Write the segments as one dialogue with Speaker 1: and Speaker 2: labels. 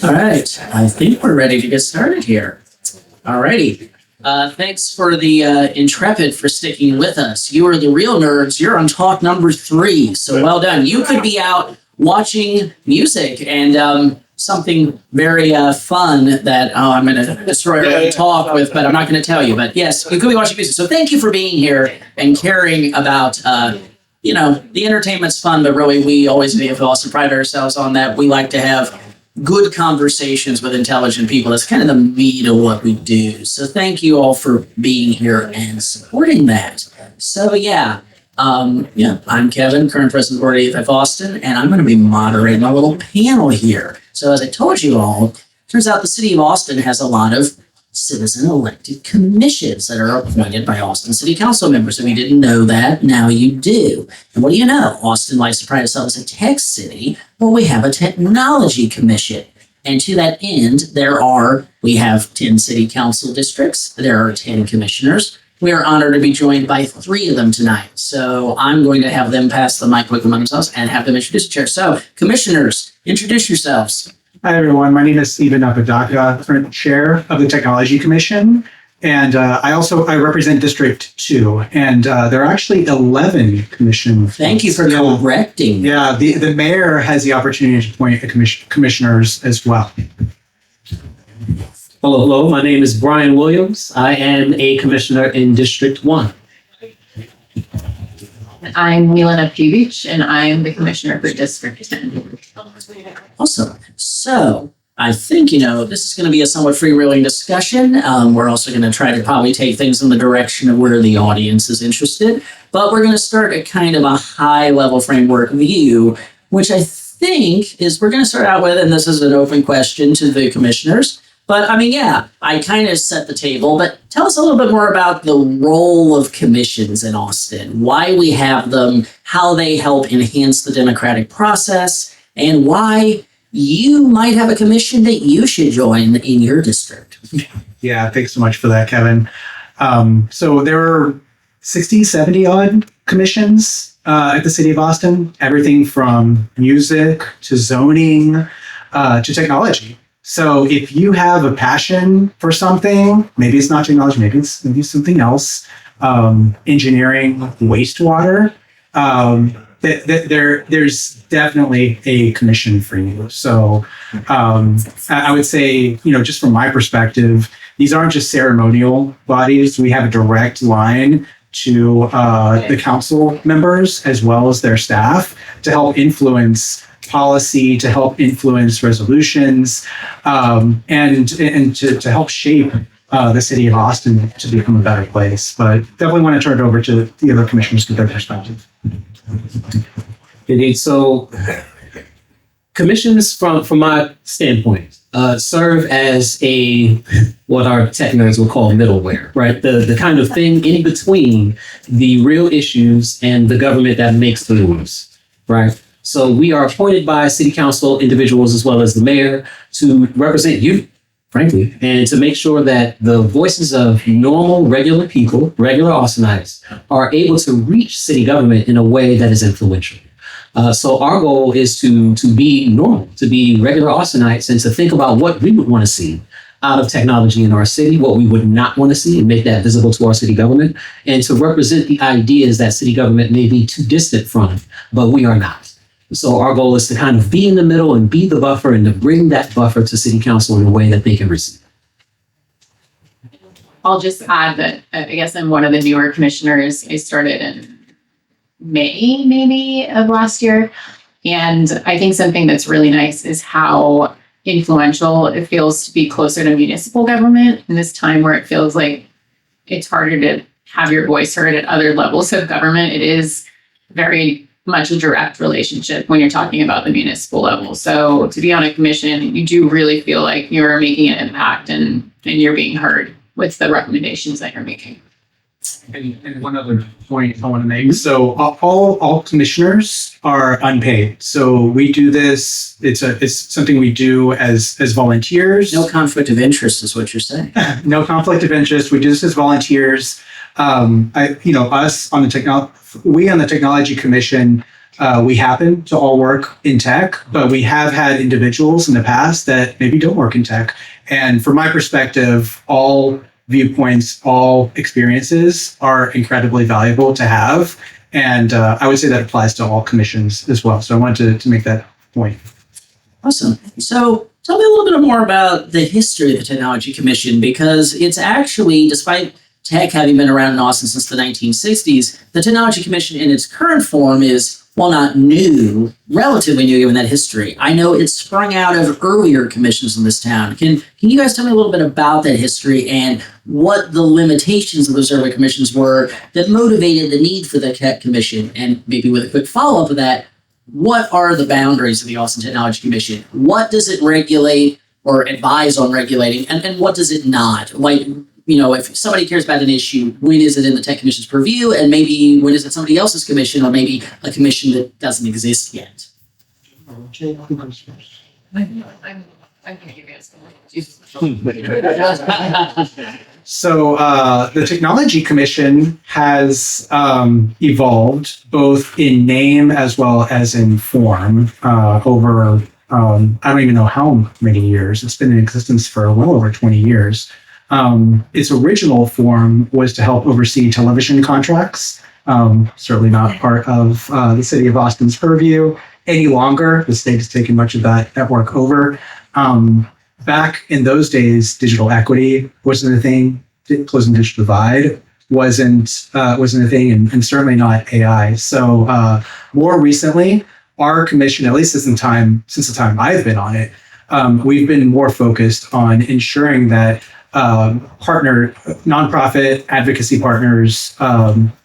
Speaker 1: All right, I think we're ready to get started here. All righty. Thanks for the Intrepid for sticking with us. You are the real nerds. You're on talk number 3. So well done. You could be out watching music and something very fun that I'm going to destroy our talk with, but I'm not going to tell you. But yes, you could be watching music. So thank you for being here and caring about, the entertainment's fun, but really we always at EFF-Austin pride ourselves on that. We like to have good conversations with intelligent people. That's kind of the meat of what we do. So thank you all for being here and supporting that. So I'm Kevin, current president of the board of EFF-Austin, and I'm going to be moderating a little panel here. So as I told you all, turns out the city of Austin has a lot of citizen elected commissions that are appointed by Austin City Council members. If you didn't know that, now you do. And what do you know? Austin likes to pride itself as a tech city. Well, we have a technology commission. And to that end, we have 10 city council districts. There are 10 commissioners. We are honored to be joined by 3 of them tonight. So I'm going to have them pass the mic quick among themselves and have them introduce the chair. So commissioners, introduce yourselves.
Speaker 2: Hi, everyone. My name is Stephen Apodaca, current chair of the Technology Commission. And I represent District 2. And there are actually 11 commissions.
Speaker 1: Thank you for correcting.
Speaker 2: Yeah, the mayor has the opportunity to appoint commissioners as well.
Speaker 3: Hello, my name is Brian Williams. I am a commissioner in District 1.
Speaker 4: I'm Milena, and I'm the commissioner for District 10.
Speaker 1: Awesome. So I think, this is going to be a somewhat freewheeling discussion. We're also going to try to probably take things in the direction of where the audience is interested. But we're going to start at kind of a high-level framework view, which I think is we're going to start out with, and this is an open question to the commissioners. But I kind of set the table, but tell us a little bit more about the role of commissions in Austin, why we have them, how they help enhance the democratic process, and why you might have a commission that you should join in your district.
Speaker 2: Yeah, thanks so much for that, Kevin. So there are 60, 70 odd commissions at the city of Austin, everything from music to zoning to technology. So if you have a passion for something, maybe it's not technology, maybe it's something else, engineering, wastewater, there's definitely a commission for you. So I would say, just from my perspective, these aren't just ceremonial bodies. We have a direct line to the council members as well as their staff to help influence policy, to help influence resolutions, and to help shape the city of Austin to become a better place. But definitely want to turn it over to the other commissioners to get their perspective.
Speaker 3: Indeed. So commissions from my standpoint serve as what our tech nerds will call middleware, right? The kind of thing in between the real issues and the government that makes the rules, right? So we are appointed by city council individuals as well as the mayor to represent you, frankly, and to make sure that the voices of normal, regular people, regular Austinites, are able to reach city government in a way that is influential. So our goal is to be normal, to be regular Austinites, and to think about what we would want to see out of technology in our city, what we would not want to see, and make that visible to our city government, and to represent the ideas that city government may be too distant from, but we are not. So our goal is to kind of be in the middle and be the buffer and to bring that buffer to city council in a way that they can receive.
Speaker 4: I'll just add that I guess I'm one of the newer commissioners. I started in May, maybe, of last year. And I think something that's really nice is how influential it feels to be closer to municipal government in this time where it feels like it's harder to have your voice heard at other levels of government. It is very much a direct relationship when you're talking about the municipal level. So to be on a commission, you do really feel like you're making an impact and you're being heard with the recommendations that you're making.
Speaker 2: And one other point I want to make. So all commissioners are unpaid. So we do this. It's something we do as volunteers.
Speaker 1: No conflict of interest is what you're saying.
Speaker 2: No conflict of interest. We do this as volunteers. Us on the technology commission We happen to all work in tech, but we have had individuals in the past that maybe don't work in tech. And from my perspective, all viewpoints, all experiences are incredibly valuable to have. And I would say that applies to all commissions as well. So I wanted to make that point.
Speaker 1: Awesome. So tell me a little bit more about the history of the Technology Commission, because it's actually, despite tech having been around in Austin since the 1960s, the Technology Commission in its current form is, while not new, relatively new given that history. I know it sprung out of earlier commissions in this town. Can you guys tell me a little bit about that history and what the limitations of those early commissions were that motivated the need for the Tech Commission? And maybe with a quick follow-up of that, what are the boundaries of the Austin Technology Commission? What does it regulate or advise on regulating, and what does it not? Like, you know, if somebody cares about an issue, when is it in the Tech Commission's purview, and maybe when is it somebody else's commission, or maybe a commission that doesn't exist yet?
Speaker 4: I'm gonna give you
Speaker 2: So the Technology Commission has evolved both in name as well as in form over, I don't even know how many years. It's been in existence for well over 20 years. Its original form was to help oversee television contracts, certainly not part of the city of Austin's purview any longer. The state has taken much of that work over. Back in those days, digital equity wasn't a thing. Closing digital divide wasn't a thing, and certainly not AI. So more recently, our commission, at least since the time I've been on it, we've been more focused on ensuring that nonprofit advocacy partners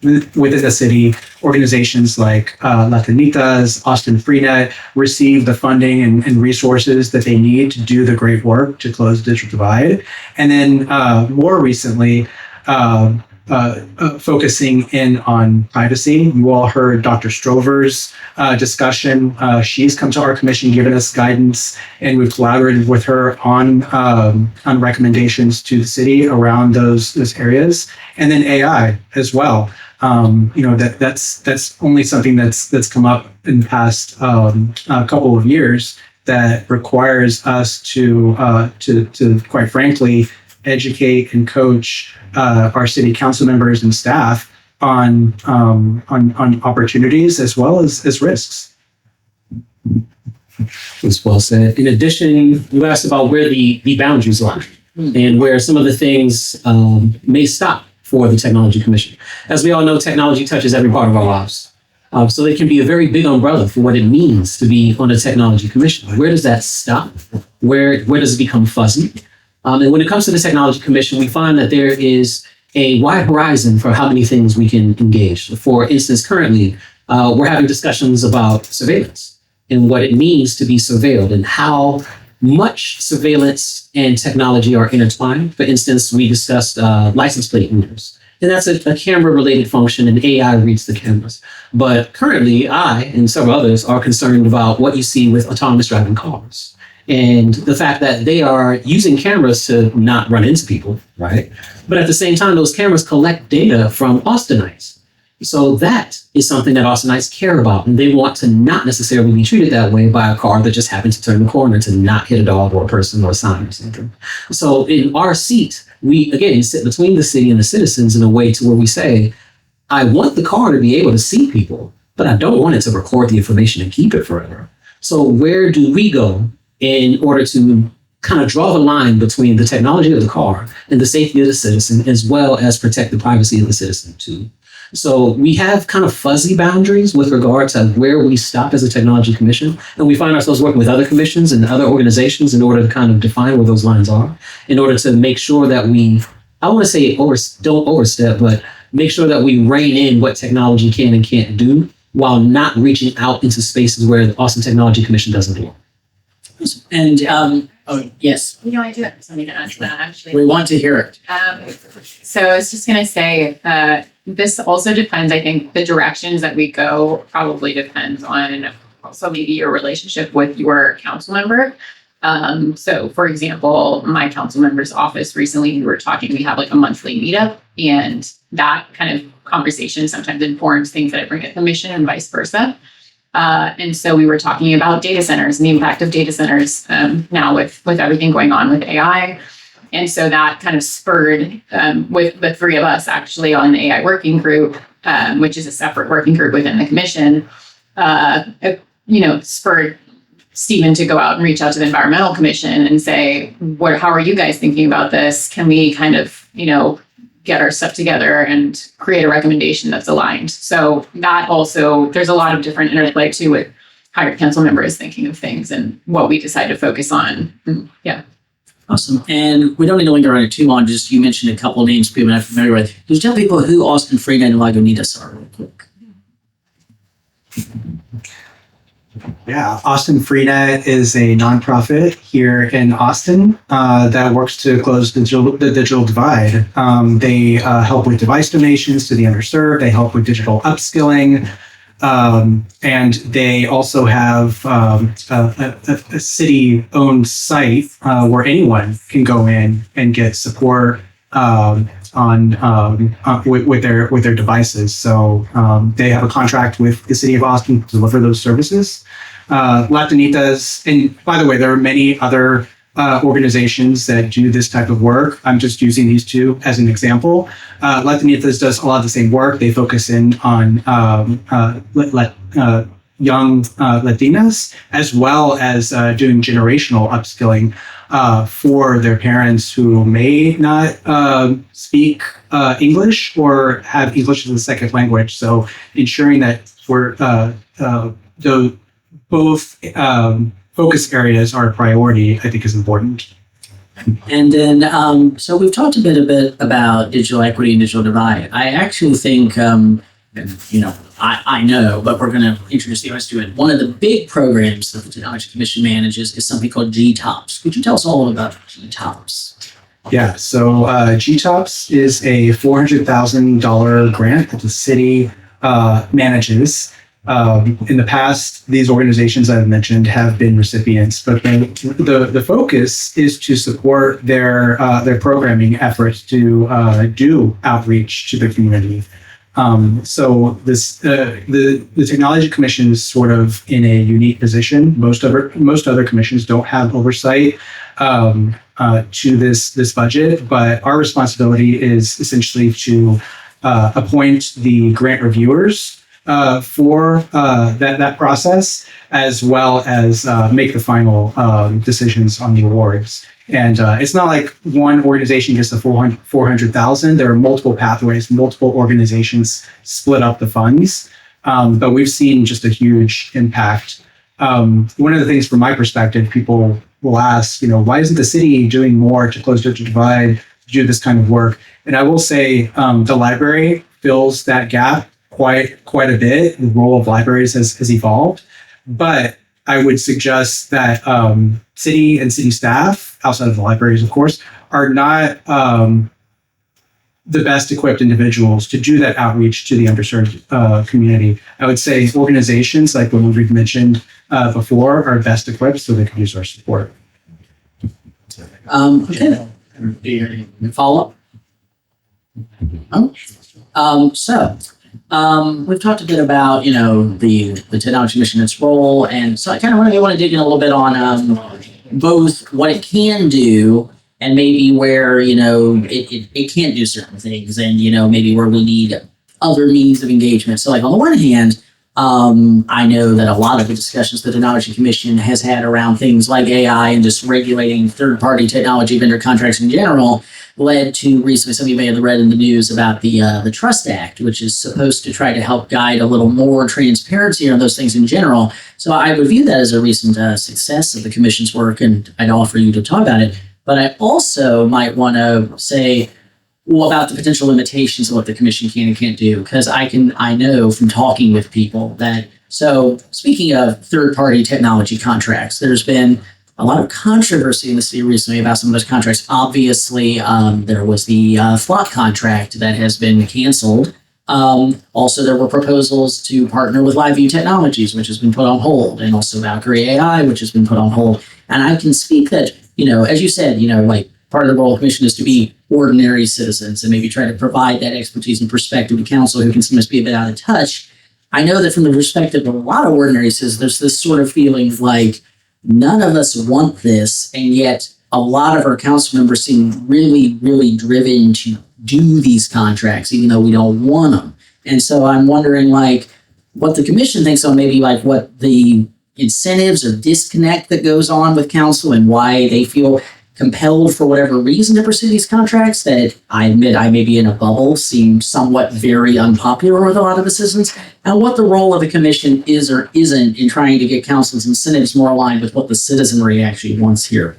Speaker 2: within the city, organizations like Latinitas, Austin Freenet, receive the funding and resources that they need to do the great work to close the digital divide. And then more recently, focusing in on privacy. You all heard Dr. Strover's discussion. She's come to our commission, given us guidance, and we've collaborated with her on recommendations to the city around those areas. And then AI as well. That's only something that's come up in the past couple of years that requires us to quite frankly educate and coach our city council members and staff on opportunities as well as risks.
Speaker 3: That's well said. In addition, you asked about where the boundaries lie and where some of the things may stop for the Technology Commission. As we all know, technology touches every part of our lives. So it can be a very big umbrella for what it means to be on a Technology Commission. Where does that stop? Where does it become fuzzy? And when it comes to the Technology Commission, we find that there is a wide horizon for how many things we can engage. For instance, currently, we're having discussions about surveillance and what it means to be surveilled and how much surveillance and technology are intertwined. For instance, we discussed license plate readers. And that's a camera-related function, and AI reads the cameras. But currently, I and several others are concerned about what you see with autonomous driving cars. And the fact that they are using cameras to not run into people, right? But at the same time, those cameras collect data from Austinites. So that is something that Austinites care about. And they want to not necessarily be treated that way by a car that just happened to turn the corner to not hit a dog or a person or a sign or something. So in our seat, we, again, sit between the city and the citizens in a way to where we say, I want the car to be able to see people, but I don't want it to record the information and keep it forever. So where do we go in order to kind of draw the line between the technology of the car and the safety of the citizen, as well as protect the privacy of the citizen too? So we have kind of fuzzy boundaries with regard to where we stop as a Technology Commission. And we find ourselves working with other commissions and other organizations in order to kind of define where those lines are, in order to make sure that we, I want to say don't overstep, but make sure that we rein in what technology can and can't do while not reaching out into spaces where the Austin Technology Commission doesn't belong.
Speaker 1: And oh yes,
Speaker 4: I do have something to add to that actually.
Speaker 1: we want to hear it.
Speaker 4: So I was just going to say, this also depends, I think the directions that we go probably depends on also maybe your relationship with your council member. So for example, my council member's office recently, we were talking, we have like a monthly meetup, and that kind of conversation sometimes informs things that I bring at the commission and vice versa. And so we were talking about data centers and the impact of data centers now with everything going on with AI. And so that kind of spurred with the three of us actually on the AI working group, which is a separate working group within the commission, spurred Stephen to go out and reach out to the Environmental Commission and say, how are you guys thinking about this? Can we kind of, get our stuff together and create a recommendation that's aligned? So that also, there's a lot of different interplay too with how your council member is thinking of things and what we decide to focus on. Yeah.
Speaker 1: Awesome. And we don't need to linger on it too long. Just you mentioned a couple of names people are not familiar with. Just tell people who Austin, Frida, and Lagunitas are real quick.
Speaker 2: Yeah, Austin Frida is a nonprofit here in Austin that works to close the digital divide. They help with device donations to the underserved. They help with digital upskilling. And they also have a city-owned site where anyone can go in and get support with their devices. So they have a contract with the city of Austin to deliver those services. Latinitas, and by the way, there are many other organizations that do this type of work. I'm just using these two as an example. Latinitas does a lot of the same work. They focus in on young Latinas, as well as doing generational upskilling for their parents who may not speak English or have English as a second language. So ensuring that both focus areas are a priority, I think, is important.
Speaker 1: And then, so we've talked a bit about digital equity and digital divide. I actually think, I know, but we're going to introduce the audience to it. One of the big programs that the Technology Commission manages is something called GTOPS. Could you tell us all about GTOPS?
Speaker 2: Yeah, so GTOPS is a $400,000 grant that the city manages. In the past, these organizations I've mentioned have been recipients, but the focus is to support their programming efforts to do outreach to the community. So the Technology Commission is sort of in a unique position. Most other commissions don't have oversight to this budget, but our responsibility is essentially to appoint the grant reviewers for that process, as well as make the final decisions on the awards. And it's not like one organization gets the 400,000. There are multiple pathways, multiple organizations split up the funds. But we've seen just a huge impact. One of the things from my perspective, people will ask, why isn't the city doing more to close digital divide, to do this kind of work? And I will say the library fills that gap quite a bit. The role of libraries has evolved. But I would suggest that city and city staff, outside of the libraries, of course, are not the best equipped individuals to do that outreach to the underserved community. I would say organizations like the ones we've mentioned before are best equipped so they can use our support.
Speaker 1: Okay. Follow up? We've talked a bit about, the Technology Commission, its role, and so I kind of want to dig in a little bit on both what it can do and maybe where, it can't do certain things and, maybe where we need other means of engagement. So like on the one hand, I know that a lot of the discussions the Technology Commission has had around things like AI and just regulating third-party technology vendor contracts in general led to recently, some of you may have read in the news about the Trust Act, which is supposed to try to help guide a little more transparency on those things in general. So I would view that as a recent success of the Commission's work, and I'd offer you to talk about it. But I also might want to say, about the potential limitations of what the Commission can and can't do, because I know from talking with people that, so speaking of third-party technology contracts, there's been a lot of controversy in the city recently about some of those contracts. Obviously, there was the FLOC contract that has been canceled. Also, there were proposals to partner with LiveView Technologies, which has been put on hold, and also Valkyrie AI, which has been put on hold. And I can speak that, as you said, like part of the role of the Commission is to be ordinary citizens and maybe try to provide that expertise and perspective to council who can sometimes be a bit out of touch. I know that from the perspective of a lot of ordinary citizens, there's this sort of feeling like none of us want this, and yet a lot of our council members seem really, really driven to do these contracts, even though we don't want them. And so I'm wondering, like, what the commission thinks on maybe like what the incentives or disconnect that goes on with council and why they feel compelled for whatever reason to pursue these contracts that I admit I may be in a bubble seem somewhat very unpopular with a lot of the citizens, and what the role of the commission is or isn't in trying to get council's incentives more aligned with what the citizenry actually wants here.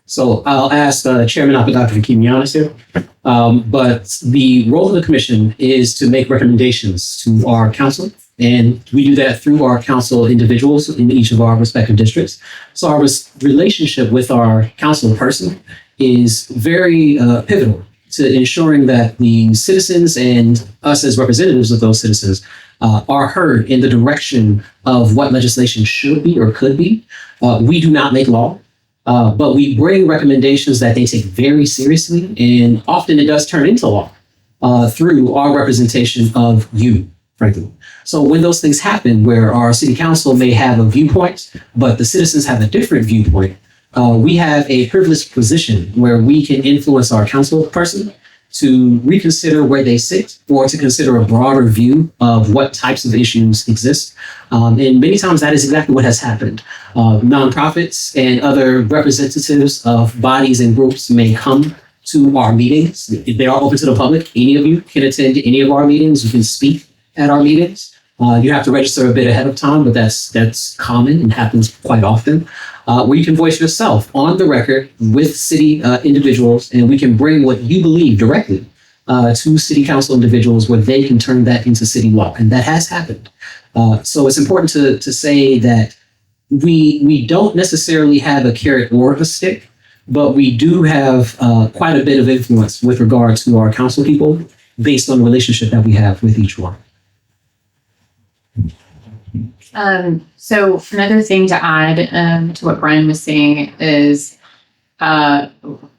Speaker 3: So I'll ask Chairman Apodaca to keep me honest here. But the role of the commission is to make recommendations to our council. And we do that through our council individuals in each of our respective districts. So our relationship with our council person is very pivotal to ensuring that the citizens and us as representatives of those citizens are heard in the direction of what legislation should be or could be. We do not make law. But we bring recommendations that they take very seriously, and often it does turn into law through our representation of you, frankly. So when those things happen, where our city council may have a viewpoint, but the citizens have a different viewpoint, we have a privileged position where we can influence our council person to reconsider where they sit or to consider a broader view of what types of issues exist. And many times that is exactly what has happened. Nonprofits and other representatives of bodies and groups may come to our meetings. They are open to the public. Any of you can attend any of our meetings. You can speak at our meetings. You have to register a bit ahead of time, but that's common and happens quite often. Where you can voice yourself on the record with city individuals, and we can bring what you believe directly to city council individuals where they can turn that into city law. And that has happened. So it's important to say that we don't necessarily have a carrot or a stick, but we do have quite a bit of influence with regard to our council people based on the relationship that we have with each one.
Speaker 4: So another thing to add to what Brian was saying is, I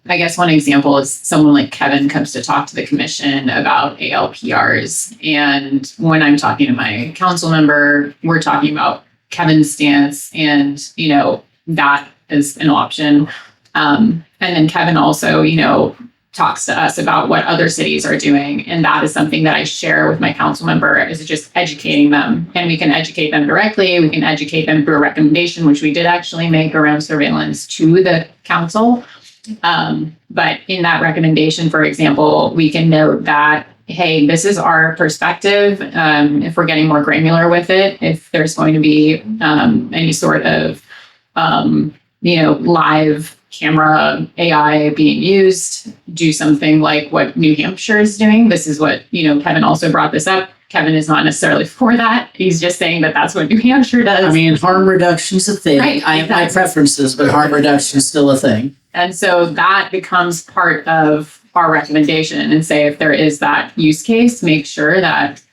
Speaker 4: guess one example is someone like Kevin comes to talk to the commission about ALPRs. And when I'm talking to my council member, we're talking about Kevin's stance, and, that is an option. And then Kevin also, talks to us about what other cities are doing. And that is something that I share with my council member, is just educating them. And we can educate them directly. We can educate them through a recommendation, which we did actually make around surveillance to the council. But in that recommendation, for example, we can note that, hey, this is our perspective. If we're getting more granular with it, if there's going to be any sort of, live camera AI being used, do something like what New Hampshire is doing. This is what, Kevin also brought this up. Kevin is not necessarily for that. He's just saying that that's what New Hampshire does.
Speaker 1: I mean, harm reduction's a thing.
Speaker 4: Right,
Speaker 1: I have my
Speaker 4: exactly.
Speaker 1: preferences, but harm reduction's still a thing.
Speaker 4: And so that becomes part of our recommendation, and say if there is that use case, make sure that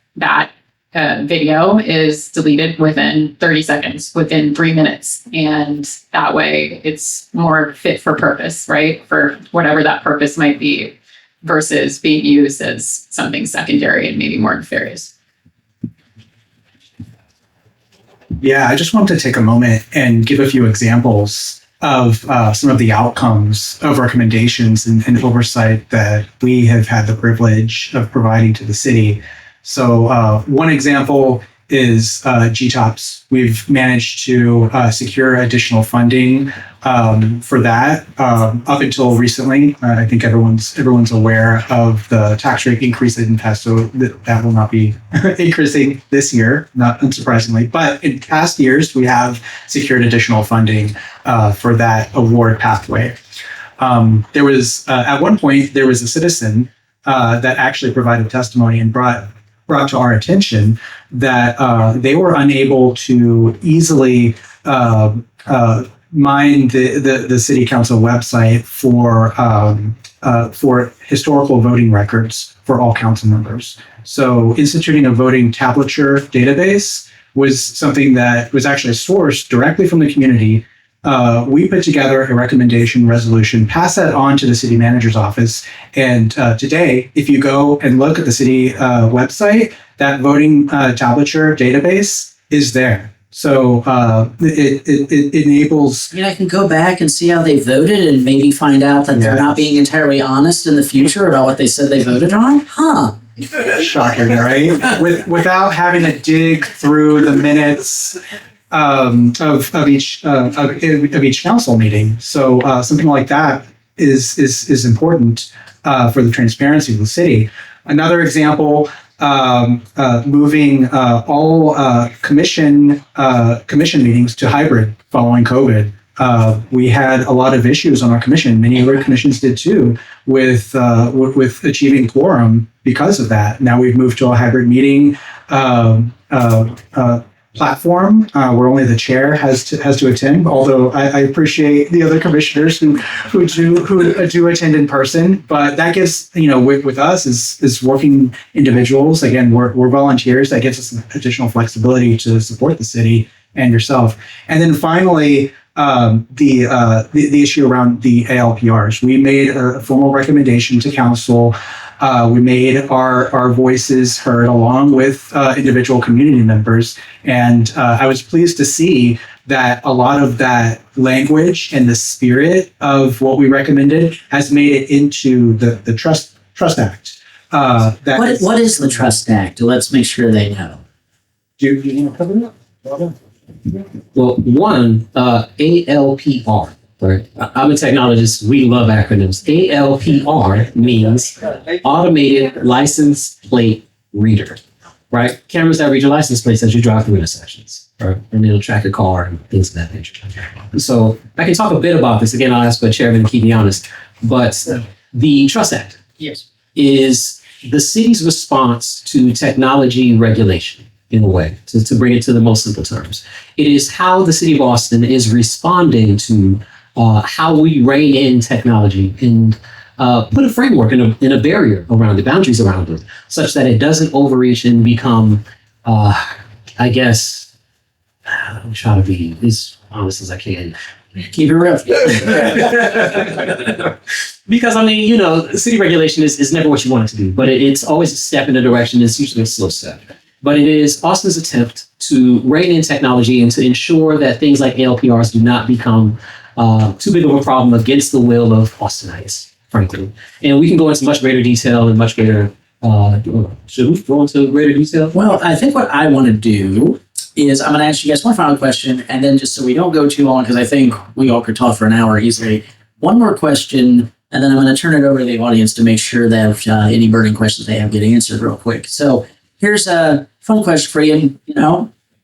Speaker 4: video is deleted within 30 seconds, within 3 minutes. And that way it's more fit for purpose, right? For whatever that purpose might be, versus being used as something secondary and maybe more nefarious.
Speaker 2: Yeah, I just want to take a moment and give a few examples of some of the outcomes of recommendations and oversight that we have had the privilege of providing to the city. So one example is GTOPS. We've managed to secure additional funding for that up until recently. I think everyone's aware of the tax rate increase that didn't pass, so that will not be increasing this year, not unsurprisingly. But in past years, we have secured additional funding for that award pathway. There was at one point there was a citizen that actually provided testimony and brought to our attention that they were unable to easily mine the city council website for historical voting records for all council members. So instituting a voting tablature database was something that was actually sourced directly from the community we put together a recommendation resolution, pass that on to the city manager's office. And today, if you go and look at the city website, that voting tablature database is there. So it enables.
Speaker 1: I mean, I can go back and see how they voted and maybe find out that they're not being entirely honest in the future about what they said they voted on. Huh.
Speaker 2: Shocking, right? Without having to dig through the minutes of each council meeting. So something like that is important for the transparency of the city. Another example. Moving all commission meetings to hybrid following COVID. We had a lot of issues on our commission. Many other commissions did too, with achieving quorum because of that. Now we've moved to a hybrid meeting platform where only the chair has to attend. Although I appreciate the other commissioners who do attend in person, but that gives with us as working individuals. Again, we're volunteers. That gives us additional flexibility to support the city and yourself. And then finally, the issue around the ALPRs. We made a formal recommendation to council. We made our voices heard along with individual community members. And I was pleased to see that a lot of that language and the spirit of what we recommended has made it into the Trust Act.
Speaker 1: What is the Trust Act? Let's make sure they know.
Speaker 2: Do you want to cover that?
Speaker 3: Well, one, ALPR. Right. I'm a technologist. We love acronyms. ALPR means Automated License Plate Reader. Right? Cameras that read your license plates as you drive through intersections. Right? And it'll track a car and things of that nature. So I can talk a bit about this. Again, I'll ask the chairman to keep me honest. But the Trust Act is the city's response to technology regulation. In a way, to bring it to the most simple terms. It is how the city of Austin is responding to how we rein in technology and put a framework and a barrier around it, boundaries around it, such that it doesn't overreach and become, I guess, I'm trying to be as honest as I can.
Speaker 1: Keep it real.
Speaker 3: Because, I mean, city regulation is never what you want it to be, but it's always a step in a direction. It's usually a slow step. But it is Austin's attempt to rein in technology and to ensure that things like ALPRs do not become too big of a problem against the will of Austinites, frankly. And we can go into much greater detail and much greater. Should we go into greater detail?
Speaker 1: Well, I think what I want to do is I'm going to ask you guys one final question, and then just so we don't go too long, because I think we all could talk for an hour easily. One more question, and then I'm going to turn it over to the audience to make sure that any burning questions they have get answered real quick. So here's a fun question for you,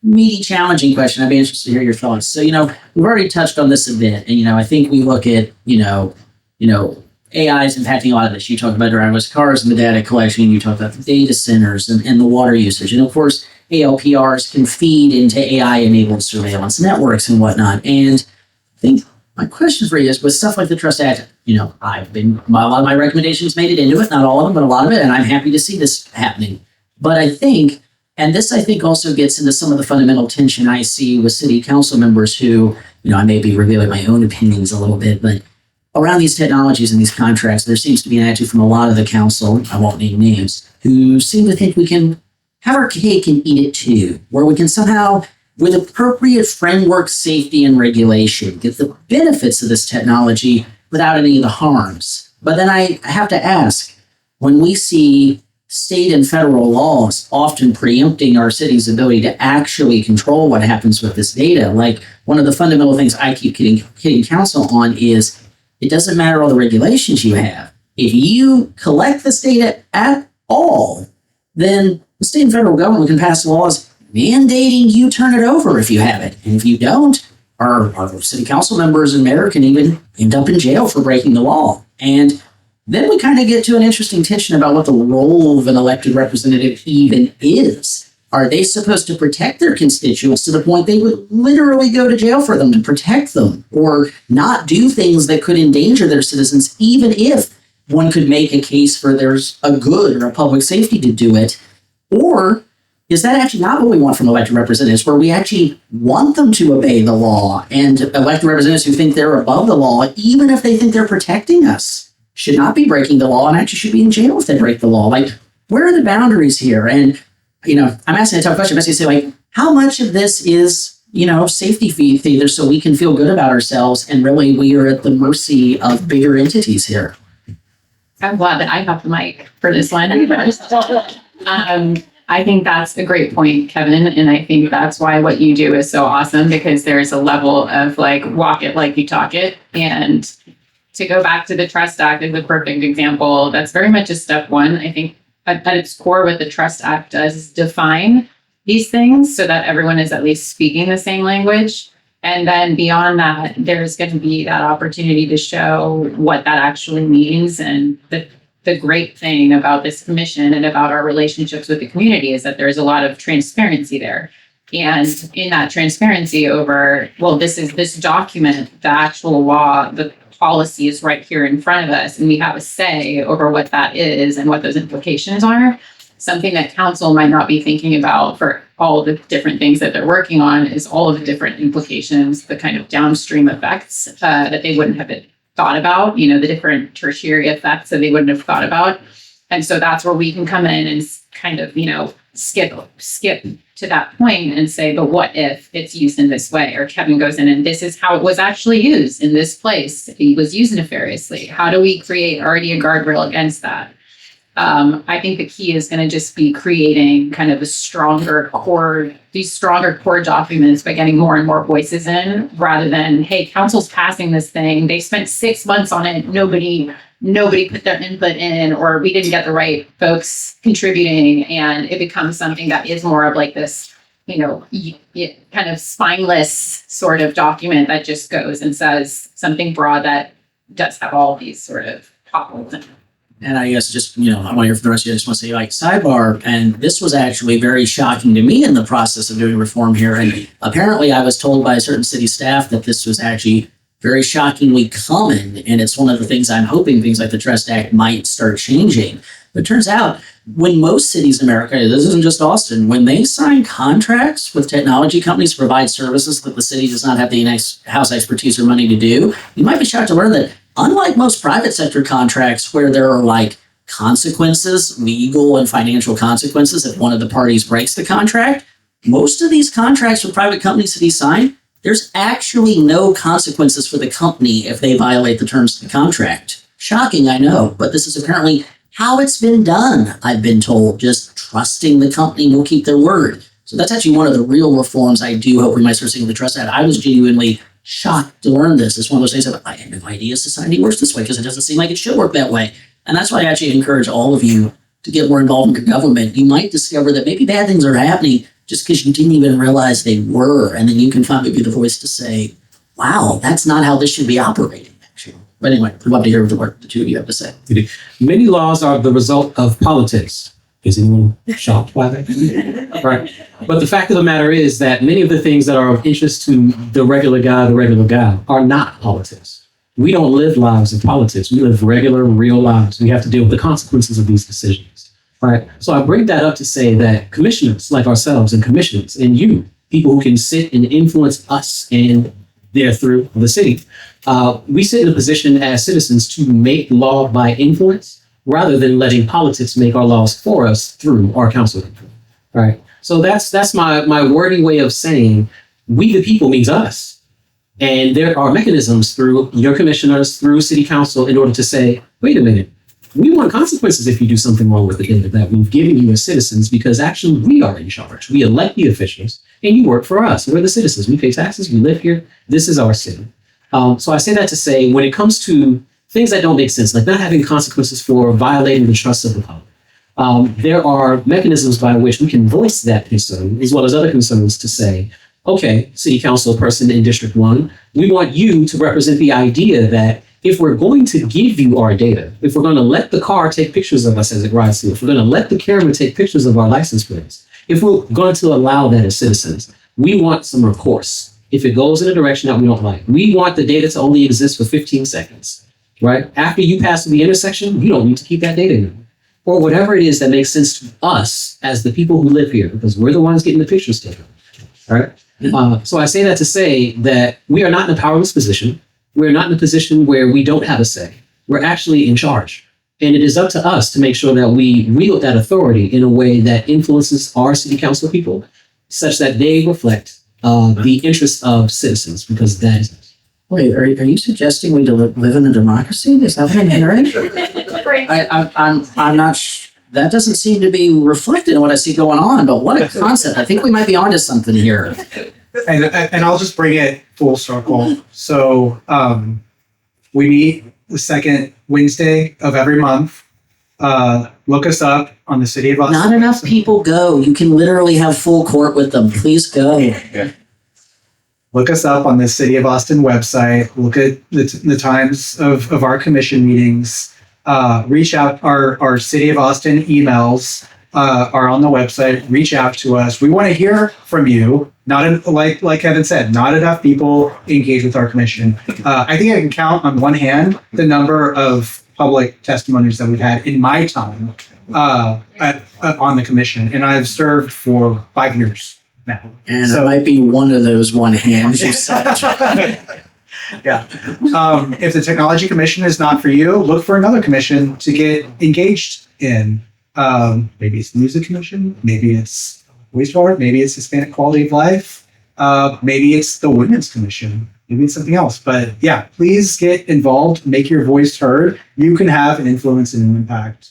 Speaker 1: meaty, challenging question. I'd be interested to hear your thoughts. So, we've already touched on this a bit, and, I think we look at, AI is impacting a lot of this. You talked about driverless cars and the data collection. You talked about the data centers and the water usage. And of course, ALPRs can feed into AI-enabled surveillance networks and whatnot. And I think my question for you is with stuff like the Trust Act, a lot of my recommendations made it into it, not all of them, but a lot of it. And I'm happy to see this happening. But I think, and this I think also gets into some of the fundamental tension I see with city council members who, I may be revealing my own opinions a little bit, but around these technologies and these contracts, there seems to be an attitude from a lot of the council, I won't name names, who seem to think we can have our cake and eat it too, where we can somehow, with appropriate framework, safety, and regulation, get the benefits of this technology without any of the harms. But then I have to ask, when we see state and federal laws often preempting our city's ability to actually control what happens with this data, like one of the fundamental things I keep hitting council on is it doesn't matter all the regulations you have. If you collect this data at all, then the state and federal government can pass laws mandating you turn it over if you have it. And if you don't, our city council members and mayor can even end up in jail for breaking the law. And then we kind of get to an interesting tension about what the role of an elected representative even is. Are they supposed to protect their constituents to the point they would literally go to jail for them to protect them, or not do things that could endanger their citizens, even if one could make a case for there's a good or a public safety to do it? Or is that actually not what we want from elected representatives, where we actually want them to obey the law, and elected representatives who think they're above the law, even if they think they're protecting us, should not be breaking the law and actually should be in jail if they break the law. Like, where are the boundaries here? And, I'm asking a tough question. I'm asking, say, like, how much of this is, safety feeders so we can feel good about ourselves, and really we are at the mercy of bigger entities here?
Speaker 4: I'm glad that I have the mic for this one. I think that's a great point, Kevin. And I think that's why what you do is so awesome, because there's a level of like, walk it like you talk it. And to go back to the Trust Act is a perfect example. That's very much a step one. I think at its core, what the Trust Act does is define these things so that everyone is at least speaking the same language. And then beyond that, there's going to be that opportunity to show what that actually means. And the great thing about this commission and about our relationships with the community is that there's a lot of transparency there. And in that transparency over, well, this document, the actual law, the policy is right here in front of us, and we have a say over what that is and what those implications are. Something that council might not be thinking about for all the different things that they're working on is all of the different implications, the kind of downstream effects that they wouldn't have thought about, the different tertiary effects that they wouldn't have thought about. And so that's where we can come in and kind of, skip to that point and say, but what if it's used in this way? Or Kevin goes in and this is how it was actually used in this place. It was used nefariously. How do we create already a guardrail against that? I think the key is going to just be creating kind of these stronger core documents by getting more and more voices in, rather than, hey, council's passing this thing. They spent 6 months on it. Nobody put their input in, or we didn't get the right folks contributing. And it becomes something that is more of like this, kind of spineless sort of document that just goes and says something broad that does have all these sort of potholes in it.
Speaker 1: And I guess just, I want to hear from the rest of you. I just want to say, like, sidebar, and this was actually very shocking to me in the process of doing reform here. And apparently I was told by a certain city staff that this was actually very shockingly common. And it's one of the things I'm hoping things like the Trust Act might start changing. But it turns out when most cities in America, this isn't just Austin, when they sign contracts with technology companies to provide services that the city does not have the in-house expertise or money to do, you might be shocked to learn that unlike most private sector contracts where there are like consequences, legal and financial consequences if one of the parties breaks the contract, most of these contracts with private companies that he signed, there's actually no consequences for the company if they violate the terms of the contract. Shocking, I know, but this is apparently how it's been done, I've been told, just trusting the company will keep their word. So that's actually one of the real reforms I do hope we might start seeing with the Trust Act. I was genuinely shocked to learn this. It's one of those things that I had no idea society works this way, because it doesn't seem like it should work that way. And that's why I actually encourage all of you to get more involved in your government. You might discover that maybe bad things are happening just because you didn't even realize they were. And then you can finally be the voice to say, wow, that's not how this should be operating, actually. But anyway, I'd love to hear what the two of you have to say.
Speaker 3: Many laws are the result of politics. Is anyone shocked by that? Right. But the fact of the matter is that many of the things that are of interest to the regular guy are not politics. We don't live lives of politics. We live regular, real lives. We have to deal with the consequences of these decisions. Right. So I bring that up to say that commissioners like ourselves and commissioners and you, people who can sit and influence us and through the city, we sit in a position as citizens to make law by influence, rather than letting politics make our laws for us through our council. Right. So that's my wording way of saying we the people means us. And there are mechanisms through your commissioners, through city council, in order to say, wait a minute, we want consequences if you do something wrong with the data that we've given you as citizens, because actually we are in charge. We elect the officials and you work for us. We're the citizens. We pay taxes. We live here. This is our city. So I say that to say when it comes to things that don't make sense, like not having consequences for violating the trust of the public, there are mechanisms by which we can voice that concern, as well as other concerns, to say, okay, city council person in District 1, we want you to represent the idea that if we're going to give you our data, if we're going to let the car take pictures of us as it rides through, if we're going to let the camera take pictures of our license plates, if we're going to allow that as citizens, we want some recourse. If it goes in a direction that we don't like, we want the data to only exist for 15 seconds, right? After you pass through the intersection, you don't need to keep that data anymore. or whatever it is that makes sense to us as the people who live here, because we're the ones getting the pictures taken. All right. So I say that to say that we are not in a powerless position. We're not in a position where we don't have a say. We're actually in charge. And it is up to us to make sure that we wield that authority in a way that influences our city council people such that they reflect the interests of citizens, because that is.
Speaker 1: Wait, are you suggesting we live in a democracy? Is that what I'm hearing? I'm not. That doesn't seem to be reflected in what I see going on. But what a concept! I think we might be onto something here.
Speaker 2: And I'll just bring it full circle. So we meet the second Wednesday of every month. Look us up on the City of Austin.
Speaker 1: Not enough people go. You can literally have full court with them. Please go.
Speaker 2: Okay. Look us up on the City of Austin website. Look at the times of our commission meetings. Reach out. Our City of Austin emails are on the website. Reach out to us. We want to hear from you. Like Kevin said, not enough people engage with our commission. I think I can count on one hand the number of public testimonies that we've had in my time on the commission, and I've served for 5 years now.
Speaker 1: And so, it might be one of those one hands you said.
Speaker 2: Yeah. If the Technology Commission is not for you, look for another commission to get engaged in. Maybe it's the Music Commission, maybe it's wastewater, maybe it's Hispanic Quality of Life, maybe it's the Women's Commission, maybe it's something else. But yeah, please get involved, make your voice heard. You can have an influence and an impact